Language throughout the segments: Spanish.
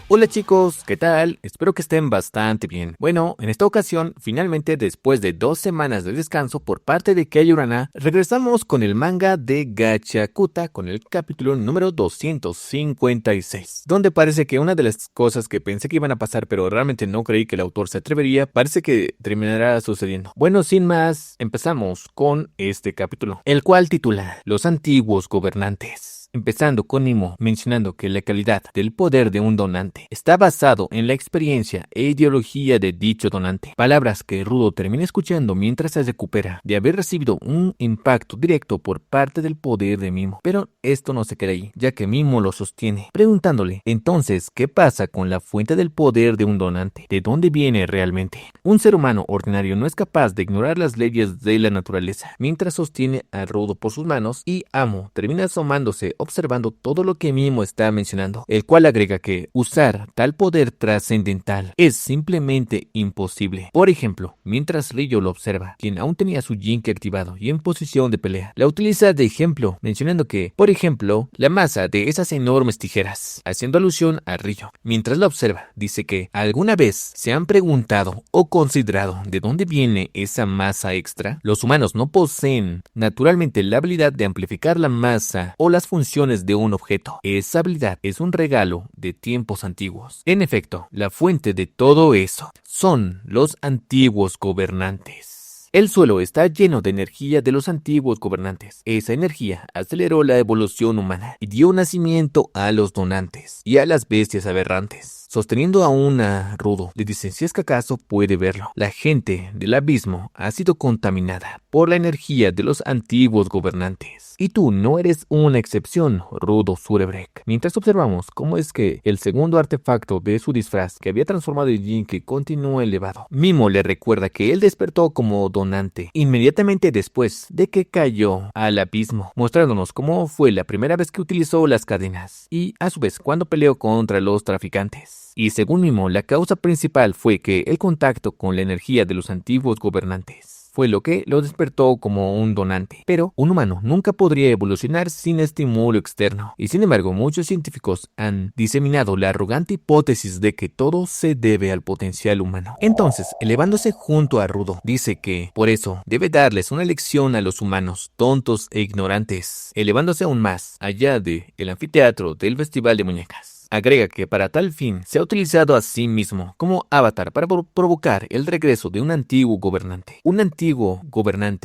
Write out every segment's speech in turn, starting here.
Hola chicos, ¿qué tal? Espero que estén bastante bien. Bueno, en esta ocasión, finalmente después de 2 semanas de descanso por parte de Kei Urana, regresamos con el manga de Gachakuta con el capítulo número 256, donde parece que una de las cosas que pensé que iban a pasar pero realmente no creí que el autor se atrevería, parece que terminará sucediendo. Bueno, sin más, empezamos con este capítulo, el cual titula Los antiguos gobernantes. Empezando con Nimo mencionando que la calidad del poder de un donante está basado en la experiencia e ideología de dicho donante. Palabras que Rudo termina escuchando mientras se recupera de haber recibido un impacto directo por parte del poder de Mimo. Pero esto no se queda ahí, ya que Mimo lo sostiene, preguntándole, entonces, ¿qué pasa con la fuente del poder de un donante? ¿De dónde viene realmente? Un ser humano ordinario no es capaz de ignorar las leyes de la naturaleza, mientras sostiene a Rudo por sus manos y Amo termina asomándose observando todo lo que Mimo está mencionando, el cual agrega que usar tal poder trascendental es simplemente imposible. Por ejemplo, mientras Ryo lo observa, quien aún tenía su Jinki activado y en posición de pelea, la utiliza de ejemplo, mencionando que, por ejemplo, la masa de esas enormes tijeras, haciendo alusión a Ryo. Mientras la observa, dice que ¿alguna vez se han preguntado o considerado de dónde viene esa masa extra? Los humanos no poseen naturalmente la habilidad de amplificar la masa o las funciones de un objeto. Esa habilidad es un regalo de tiempos antiguos. En efecto, la fuente de todo eso son los antiguos gobernantes. El suelo está lleno de energía de los antiguos gobernantes. Esa energía aceleró la evolución humana y dio nacimiento a los donantes y a las bestias aberrantes. Sosteniendo aún a Rudo, le dicen si es que acaso puede verlo. La gente del abismo ha sido contaminada por la energía de los antiguos gobernantes. Y tú no eres una excepción, Rudo Surebrek. Mientras observamos cómo es que el segundo artefacto de su disfraz que había transformado en Jinki continúa elevado. Mimo le recuerda que él despertó como donante inmediatamente después de que cayó al abismo, mostrándonos cómo fue la primera vez que utilizó las cadenas y a su vez cuando peleó contra los traficantes. Y según Mimo, la causa principal fue que el contacto con la energía de los antiguos gobernantes fue lo que lo despertó como un donante. Pero un humano nunca podría evolucionar sin estímulo externo. Y sin embargo, muchos científicos han diseminado la arrogante hipótesis de que todo se debe al potencial humano. Entonces, elevándose junto a Rudo, dice que por eso debe darles una lección a los humanos tontos e ignorantes, elevándose aún más allá de el anfiteatro del Festival de Muñecas. Agrega que para tal fin se ha utilizado a sí mismo como avatar para provocar el regreso de un antiguo gobernante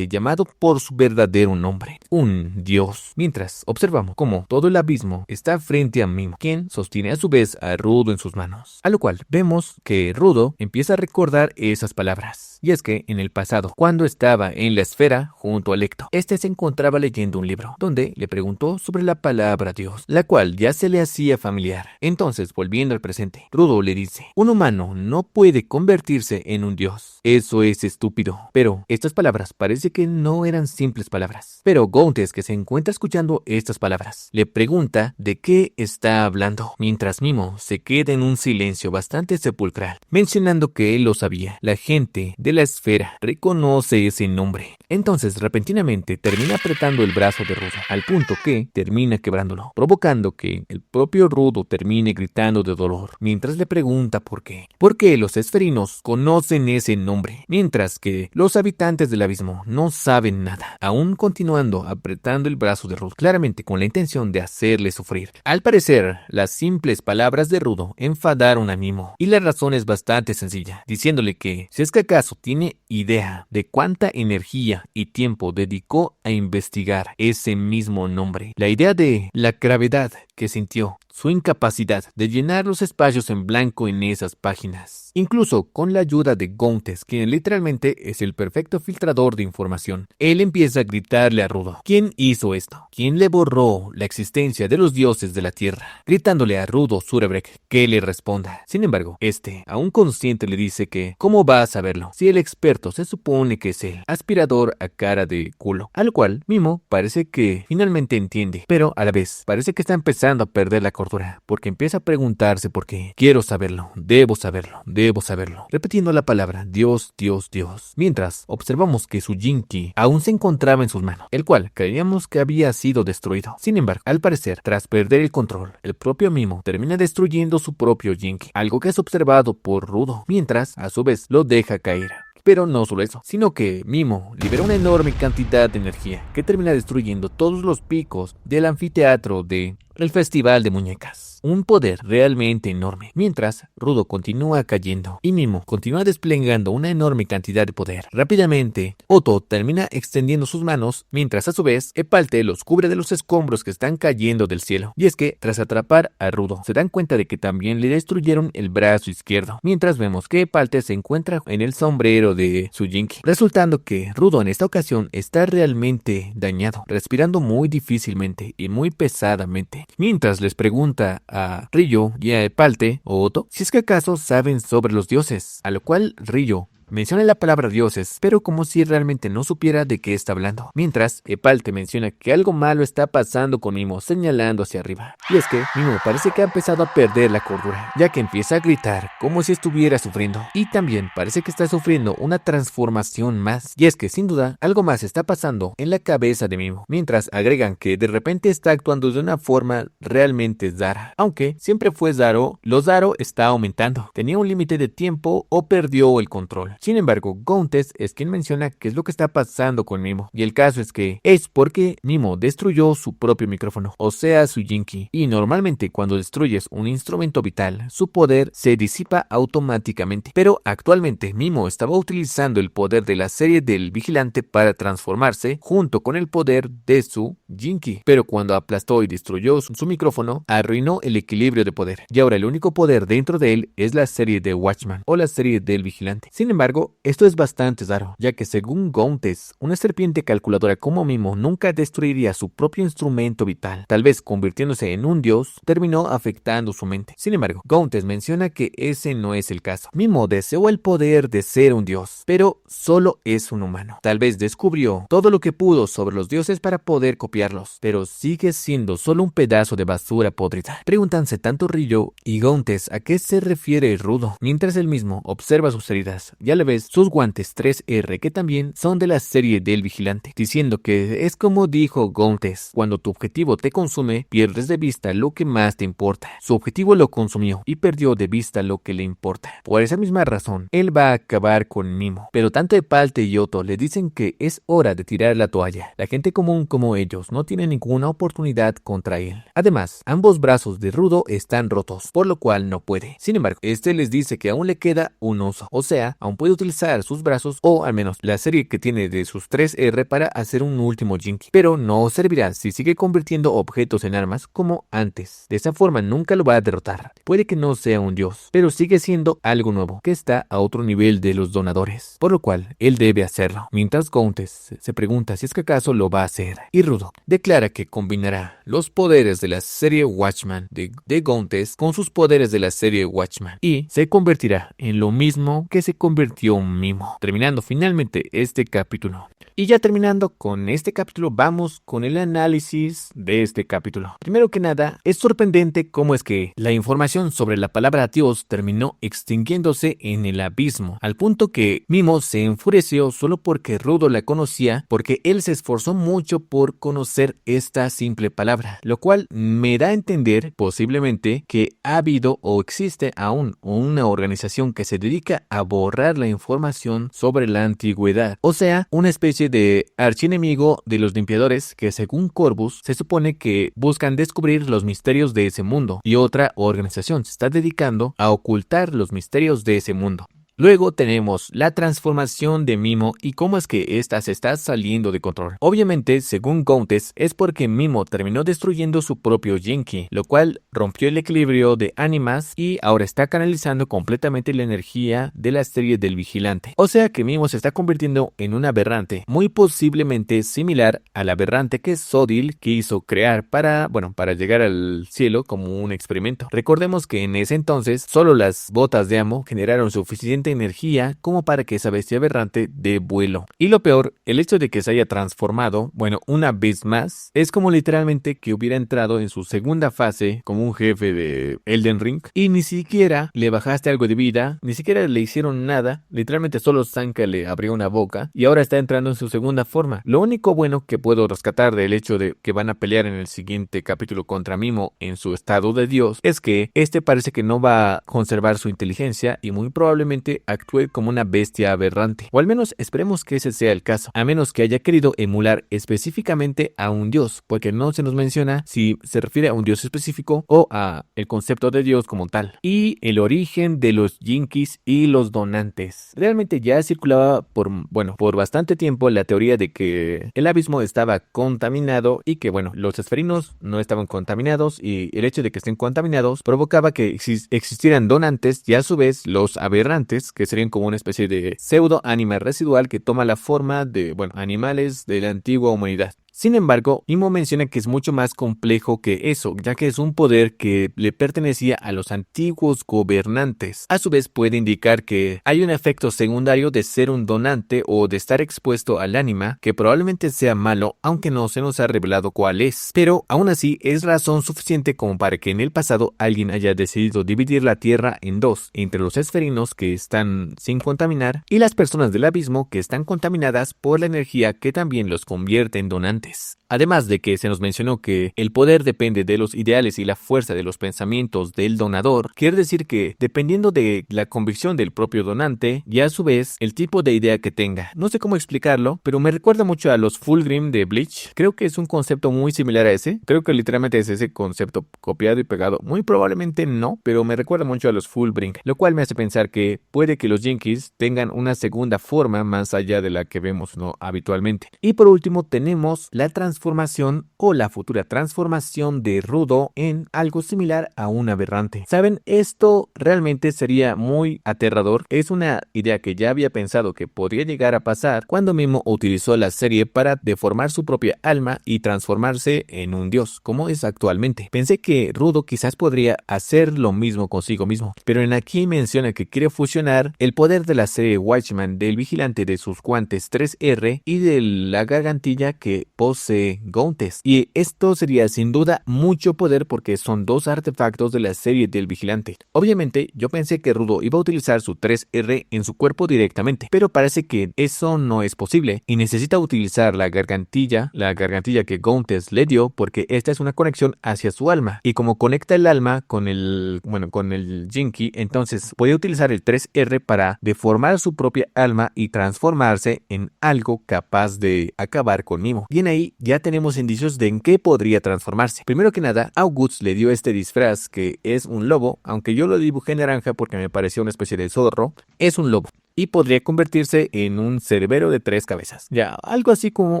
llamado por su verdadero nombre, un dios. Mientras observamos cómo todo el abismo está frente a Mimo, quien sostiene a su vez a Rudo en sus manos, a lo cual vemos que Rudo empieza a recordar esas palabras. Y es que en el pasado, cuando estaba en la esfera junto a Lecto, este se encontraba leyendo un libro donde le preguntó sobre la palabra Dios, la cual ya se le hacía familiar. Entonces, volviendo al presente, Rudo le dice, un humano no puede convertirse en un dios. Eso es estúpido. Pero estas palabras parece que no eran simples palabras. Pero Gountes, que se encuentra escuchando estas palabras, le pregunta de qué está hablando, mientras Mimo se queda en un silencio bastante sepulcral, mencionando que él lo sabía. La gente de la esfera reconoce ese nombre. Entonces, repentinamente, termina apretando el brazo de Rudo, al punto que termina quebrándolo, provocando que el propio Rudo termine gritando de dolor, mientras le pregunta por qué. ¿Por qué los esferinos conocen ese nombre, mientras que los habitantes del abismo no saben nada? Aún continuando apretando el brazo de Rudo, claramente con la intención de hacerle sufrir. Al parecer, las simples palabras de Rudo enfadaron a Mimo, y la razón es bastante sencilla, diciéndole que si es que acaso tiene idea de cuánta energía y tiempo dedicó a investigar ese mismo nombre. La idea de la gravedad que sintió, su incapacidad de llenar los espacios en blanco en esas páginas, incluso con la ayuda de Gountes, quien literalmente es el perfecto filtrador de información. Él empieza a gritarle a Rudo, ¿quién hizo esto? ¿Quién le borró la existencia de los dioses de la tierra? Gritándole a Rudo Surebrek que le responda. Sin embargo, aún consciente, le dice que ¿cómo va a saberlo? Si el experto se supone que es el aspirador a cara de culo. A lo cual Mimo parece que finalmente entiende, pero a la vez parece que está empezando a perder la cordura cordura, porque empieza a preguntarse por qué. Quiero saberlo, debo saberlo, debo saberlo. Repitiendo la palabra Dios, Dios, Dios. Mientras observamos que su Jinki aún se encontraba en sus manos, el cual creíamos que había sido destruido. Sin embargo, al parecer, tras perder el control, el propio Mimo termina destruyendo su propio Jinki, algo que es observado por Rudo, mientras a su vez lo deja caer. Pero no solo eso, sino que Mimo libera una enorme cantidad de energía que termina destruyendo todos los picos del anfiteatro de el Festival de Muñecas. Un poder realmente enorme, mientras Rudo continúa cayendo y Mimo continúa desplegando una enorme cantidad de poder. Rápidamente, Otto termina extendiendo sus manos, mientras a su vez Epalte los cubre de los escombros que están cayendo del cielo. Y es que, tras atrapar a Rudo, se dan cuenta de que también le destruyeron el brazo izquierdo, mientras vemos que Epalte se encuentra en el sombrero de su Jinki, resultando que Rudo en esta ocasión está realmente dañado, respirando muy difícilmente y muy pesadamente. Mientras les pregunta a Ryo y a Epalte o Otto si es que acaso saben sobre los dioses, a lo cual Ryo menciona la palabra dioses, pero como si realmente no supiera de qué está hablando. Mientras, Epalte menciona que algo malo está pasando con Mimo, señalando hacia arriba. Y es que Mimo parece que ha empezado a perder la cordura, ya que empieza a gritar como si estuviera sufriendo. Y también parece que está sufriendo una transformación más. Y es que sin duda, algo más está pasando en la cabeza de Mimo. Mientras agregan que de repente está actuando de una forma realmente Zara. Aunque siempre fue Zaro, lo Zaro está aumentando. Tenía un límite de tiempo o perdió el control. Sin embargo, Gountes es quien menciona qué es lo que está pasando con Mimo, y el caso es que es porque Mimo destruyó su propio micrófono, o sea su Jinki, y normalmente cuando destruyes un instrumento vital, su poder se disipa automáticamente, pero actualmente Mimo estaba utilizando el poder de la serie del vigilante para transformarse junto con el poder de su Jinki, pero cuando aplastó y destruyó su micrófono, arruinó el equilibrio de poder, y ahora el único poder dentro de él es la serie de Watchman, o la serie del vigilante. Sin embargo, esto es bastante raro, ya que según Gountes, una serpiente calculadora como Mimo nunca destruiría su propio instrumento vital. Tal vez convirtiéndose en un dios, terminó afectando su mente. Sin embargo, Gountes menciona que ese no es el caso. Mimo deseó el poder de ser un dios, pero solo es un humano. Tal vez descubrió todo lo que pudo sobre los dioses para poder copiarlos, pero sigue siendo solo un pedazo de basura podrida. Pregúntanse tanto Ryo y Gountes a qué se refiere Rudo, mientras él mismo observa sus heridas. Ya le ves sus guantes 3R que también son de la serie del vigilante, diciendo que es como dijo Gountes, cuando tu objetivo te consume, pierdes de vista lo que más te importa. Su objetivo lo consumió y perdió de vista lo que le importa. Por esa misma razón, él va a acabar con Mimo, pero tanto Epalte y Otto le dicen que es hora de tirar la toalla. La gente común como ellos no tiene ninguna oportunidad contra él. Además, ambos brazos de Rudo están rotos, por lo cual no puede. Sin embargo, este les dice que aún le queda un uso, o sea, aún puede utilizar sus brazos o al menos la serie que tiene de sus 3R para hacer un último Jinki, pero no servirá si sigue convirtiendo objetos en armas como antes. De esa forma nunca lo va a derrotar. Puede que no sea un dios, pero sigue siendo algo nuevo que está a otro nivel de los donadores, por lo cual él debe hacerlo. Mientras Gountes se pregunta si es que acaso lo va a hacer, y Rudo declara que combinará los poderes de la serie Watchman de Gountes con sus poderes de la serie Watchman y se convertirá en lo mismo que se convirtió Mimo, terminando finalmente este capítulo. Y ya terminando con este capítulo, vamos con el análisis de este capítulo. Primero que nada, es sorprendente cómo es que la información sobre la palabra Dios terminó extinguiéndose en el abismo, al punto que Mimo se enfureció solo porque Rudo la conocía, porque él se esforzó mucho por conocer esta simple palabra, lo cual me da a entender posiblemente que ha habido o existe aún una organización que se dedica a borrar la información sobre la antigüedad, o sea, una especie de archienemigo de los limpiadores que según Corvus se supone que buscan descubrir los misterios de ese mundo, y otra organización se está dedicando a ocultar los misterios de ese mundo. Luego tenemos la transformación de Mimo y cómo es que ésta se está saliendo de control. Obviamente, según Gountes, es porque Mimo terminó destruyendo su propio Jinki, lo cual rompió el equilibrio de ánimas y ahora está canalizando completamente la energía de la serie del vigilante. O sea que Mimo se está convirtiendo en un aberrante, muy posiblemente similar al aberrante que Sodil quiso crear para llegar al cielo como un experimento. Recordemos que en ese entonces solo las botas de Amo generaron suficiente suficiente energía como para que esa bestia aberrante dé vuelo. Y lo peor, el hecho de que se haya transformado, bueno, una vez más, es como literalmente que hubiera entrado en su segunda fase como un jefe de Elden Ring y ni siquiera le bajaste algo de vida, ni siquiera le hicieron nada, literalmente solo Zanka le abrió una boca y ahora está entrando en su segunda forma. Lo único bueno que puedo rescatar del hecho de que van a pelear en el siguiente capítulo contra Mimo en su estado de Dios es que este parece que no va a conservar su inteligencia y muy probablemente actúe como una bestia aberrante, o al menos esperemos que ese sea el caso, a menos que haya querido emular específicamente a un dios, porque no se nos menciona si se refiere a un dios específico o a el concepto de Dios como tal. Y el origen de los Jinkies y los donantes. Realmente ya circulaba por bastante tiempo la teoría de que el abismo estaba contaminado y que los esferinos no estaban contaminados, y el hecho de que estén contaminados provocaba que existieran donantes y a su vez los aberrantes, que serían como una especie de pseudo ánima residual que toma la forma de animales de la antigua humanidad. Sin embargo, Mimo menciona que es mucho más complejo que eso, ya que es un poder que le pertenecía a los antiguos gobernantes. A su vez puede indicar que hay un efecto secundario de ser un donante o de estar expuesto al ánima, que probablemente sea malo, aunque no se nos ha revelado cuál es. Pero aún así es razón suficiente como para que en el pasado alguien haya decidido dividir la Tierra en dos, entre los esferinos que están sin contaminar y las personas del abismo que están contaminadas por la energía que también los convierte en donantes. Además de que se nos mencionó que el poder depende de los ideales y la fuerza de los pensamientos del donador, quiere decir que dependiendo de la convicción del propio donante y a su vez el tipo de idea que tenga. No sé cómo explicarlo, pero me recuerda mucho a los Fulgrim de Bleach. Creo que es un concepto muy similar a ese. Creo que literalmente es ese concepto copiado y pegado. Muy probablemente no, pero me recuerda mucho a los Fulgrim, lo cual me hace pensar que puede que los Jinkies tengan una segunda forma más allá de la que vemos habitualmente. Y por último tenemos la transformación o la futura transformación de Rudo en algo similar a un aberrante. ¿Saben? Esto realmente sería muy aterrador. Es una idea que ya había pensado que podría llegar a pasar cuando Mimo utilizó la serie para deformar su propia alma y transformarse en un dios, como es actualmente. Pensé que Rudo quizás podría hacer lo mismo consigo mismo, pero en aquí menciona que quiere fusionar el poder de la serie Watchman del vigilante de sus guantes 3R y de la gargantilla que posee Gauntlett, y esto sería sin duda mucho poder porque son dos artefactos de la serie del vigilante. Obviamente yo pensé que Rudo iba a utilizar su 3R en su cuerpo directamente, pero parece que eso no es posible y necesita utilizar la gargantilla que Gauntlett le dio, porque esta es una conexión hacia su alma, y como conecta el alma con el Jinky, entonces puede utilizar el 3R para deformar su propia alma y transformarse en algo capaz de acabar con Mimo. Bien, ahí ya tenemos indicios de en qué podría transformarse. Primero que nada, August le dio este disfraz que es un lobo, aunque yo lo dibujé naranja porque me pareció una especie de zorro. Es un lobo y podría convertirse en un cerbero de 3 cabezas. Ya, algo así como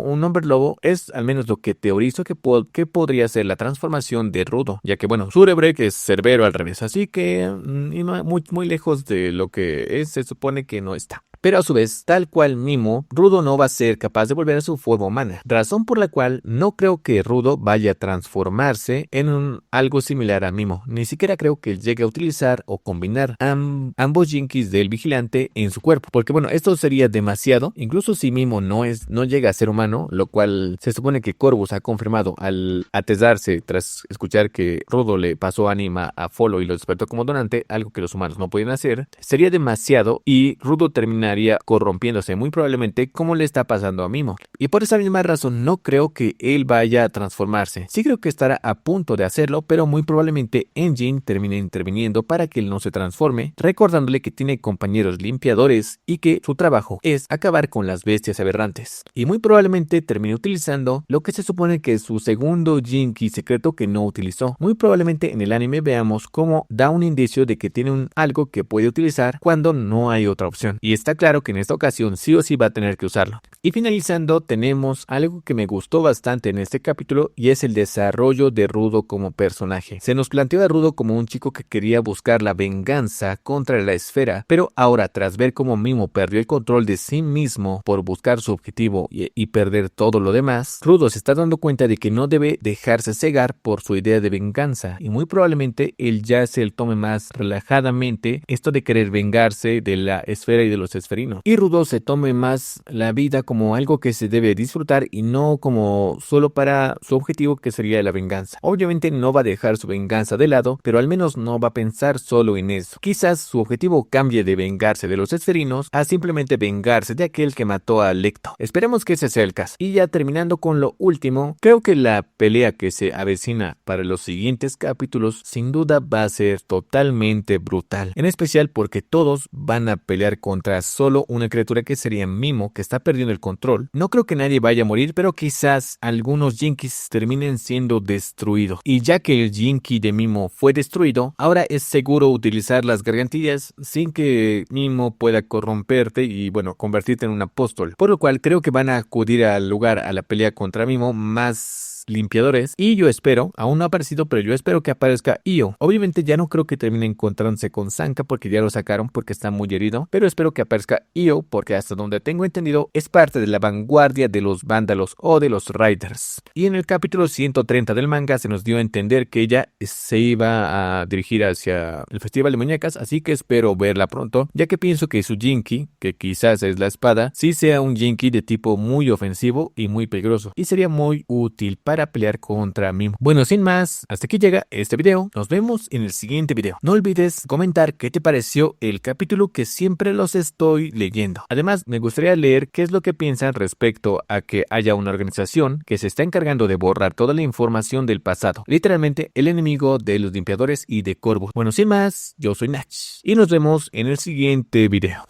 un hombre lobo es al menos lo que teorizo que podría ser la transformación de Rudo, ya que Surebrek es cerbero al revés, así que y no, muy lejos de lo que es, se supone que no está. Pero a su vez, tal cual Mimo, Rudo no va a ser capaz de volver a su forma humana, razón por la cual no creo que Rudo vaya a transformarse en algo similar a Mimo. Ni siquiera creo que llegue a utilizar o combinar ambos Jinkies del vigilante en su cuerpo, porque esto sería demasiado, incluso si Mimo no llega a ser humano, lo cual se supone que Corvus ha confirmado al atesarse tras escuchar que Rudo le pasó ánima a Follow y lo despertó como donante, algo que los humanos no pueden hacer. Sería demasiado y Rudo terminaría corrompiéndose muy probablemente como le está pasando a Mimo, y por esa misma razón no creo que él vaya a transformarse. Sí creo que estará a punto de hacerlo, pero muy probablemente Engine termine interviniendo para que él no se transforme, recordándole que tiene compañeros limpiadores y que su trabajo es acabar con las bestias aberrantes, y muy probablemente termine utilizando lo que se supone que es su segundo Jinki secreto que no utilizó. Muy probablemente en el anime veamos cómo da un indicio de que tiene algo que puede utilizar cuando no hay otra opción, y está claro que en esta ocasión sí o sí va a tener que usarlo. Y finalizando, tenemos algo que me gustó bastante en este capítulo y es el desarrollo de Rudo como personaje. Se nos planteó a Rudo como un chico que quería buscar la venganza contra la esfera, pero ahora tras ver cómo Mimo perdió el control de sí mismo por buscar su objetivo y perder todo lo demás, Rudo se está dando cuenta de que no debe dejarse cegar por su idea de venganza y muy probablemente él ya se lo tome más relajadamente esto de querer vengarse de la esfera y de los esferinos. Y Rudo se tome más la vida como algo que se debe disfrutar y no como solo para su objetivo que sería la venganza. Obviamente no va a dejar su venganza de lado, pero al menos no va a pensar solo en eso. Quizás su objetivo cambie de vengarse de los esferinos a simplemente vengarse de aquel que mató a Lecto. Esperemos que ese sea el caso. Y ya terminando con lo último, creo que la pelea que se avecina para los siguientes capítulos sin duda va a ser totalmente brutal. En especial porque todos van a pelear contra solo una criatura que sería Mimo, que está perdiendo el control. No creo que nadie vaya a morir, pero quizás algunos Jinkies terminen siendo destruidos. Y ya que el Jinky de Mimo fue destruido, ahora es seguro utilizar las gargantillas sin que Mimo pueda corromperte y bueno, convertirte en un apóstol. Por lo cual creo que van a acudir al lugar a la pelea contra Mimo más limpiadores y yo espero, aún no ha aparecido, pero yo espero que aparezca Io. Obviamente ya no creo que termine encontrándose con Sanka porque ya lo sacaron porque está muy herido, pero espero que aparezca Io porque hasta donde tengo entendido es parte de la vanguardia de los vándalos o de los Riders. Y en el capítulo 130 del manga se nos dio a entender que ella se iba a dirigir hacia el festival de muñecas, así que espero verla pronto, ya que pienso que su Jinky, que quizás es la espada, sí sea un Jinky de tipo muy ofensivo y muy peligroso y sería muy útil para pelear contra Mimo. Bueno, sin más, hasta aquí llega este video. Nos vemos en el siguiente video. No olvides comentar qué te pareció el capítulo, que siempre los estoy leyendo. Además, me gustaría leer qué es lo que piensan respecto a que haya una organización que se está encargando de borrar toda la información del pasado. Literalmente, el enemigo de los limpiadores y de Corvus. Bueno, sin más, yo soy Nach y nos vemos en el siguiente video.